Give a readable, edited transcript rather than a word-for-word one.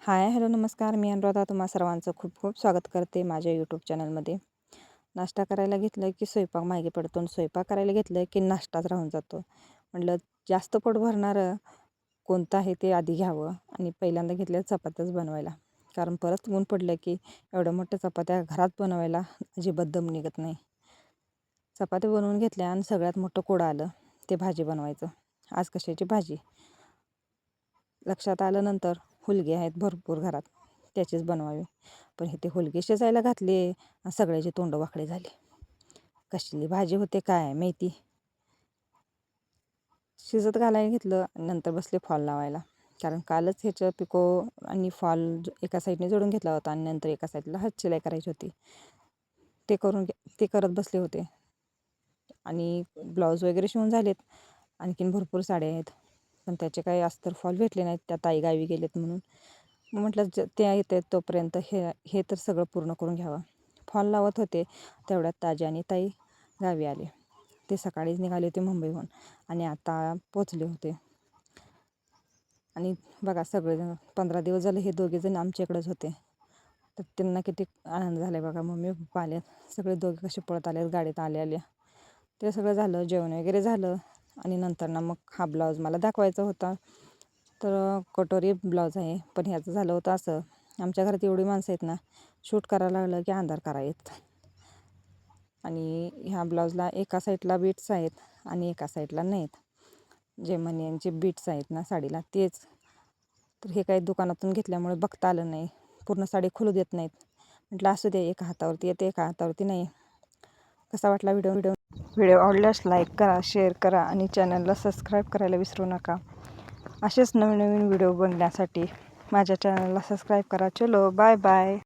हाय, hello, नमस्कार. मी अनुराधा तुम्हा सर्वांचं खूप खूप स्वागत करते माझ्या यूट्यूब चॅनलमध्ये. नाश्ता करायला घेतलं की स्वयंपाक मागे पडतो आणि स्वयंपाक करायला घेतलं की नाश्ताच राहून जातो. म्हटलं जास्त पोट भरणारं कोणतं आहे ते आधी घ्यावं आणि पहिल्यांदा घेतल्या चपात्याच बनवायला. कारण परत ऊन पडलं की एवढ्या मोठ्या चपात्या घरात बनवायला अजिबात दम निघत नाही. चपात्या बनवून घेतल्या आणि सगळ्यात मोठं कोडं आलं ते भाजी बनवायचं. आज कशाची भाजी लक्षात आल्यानंतर हुलगे आहेत भरपूर घरात, त्याचीच बनवावी. पण इथे हुलगे शिजायला घातले आणि सगळ्याचे तोंड वाकडे झाले. कसली भाजी होते काय माहिती. शिजत घालायला घेतलं आणि नंतर बसले फॉल लावायला. कारण कालच ह्याचं पिको आणि फॉल एका साईडने जोडून घेतला होता आणि नंतर एका साईडला हात शिलाई करायची होती. ते करत बसले होते. आणि ब्लाऊज वगैरे शिवून झालेत. आणखीन भरपूर साड्या आहेत, पण त्याचे काही अस्तर फॉल भेटले नाहीत. त्या ताई गावी गेलेत म्हणून म्हटलं ते येते तोपर्यंत हे तर सगळं पूर्ण करून घ्यावं. फॉल लावत होते तेवढ्यात ताजी आणि ताई गावी आले. ते सकाळीच निघाले होते मुंबईहून आणि आता पोचले होते. आणि बघा सगळेजण 15 दिवस झाले हे दोघेजण आमच्याकडेच होते. तर त्यांना किती आनंद झाला बघा. मम्मी पप्पा आले, सगळे दोघे कसे पळत आले गाडीत आल्या. ते सगळं झालं, जेवण वगैरे झालं आणि नंतर मग हा ब्लाऊज मला दाखवायचा होता. तर कटोरी ब्लाऊज आहे, पण ह्याचं झालं होतं असं. आमच्या घरात एवढी माणसं आहेत ना, शूट करायला लागलं की अंधार करायत. आणि ह्या ब्लाऊजला एका साईडला बीट्स आहेत आणि एका साईडला नाहीत. जे मण्यांचे बीट्स आहेत ना साडीला तेच. तर हे काही दुकानातून घेतल्यामुळे बघता आलं नाही, पूर्ण साडी खोलू देत नाहीत. म्हटलं असू दे, एका हातावरती येते एका हातावरती नाही. कसा वाटला व्हिडिओ आवडल्यास लाईक करा, शेअर करा आणि चॅनलला सबस्क्राईब करायला विसरू नका. असेच नवीन नवीन व्हिडिओ बनण्यासाठी माझ्या चॅनलला सबस्क्राईब करा. चलो बाय बाय.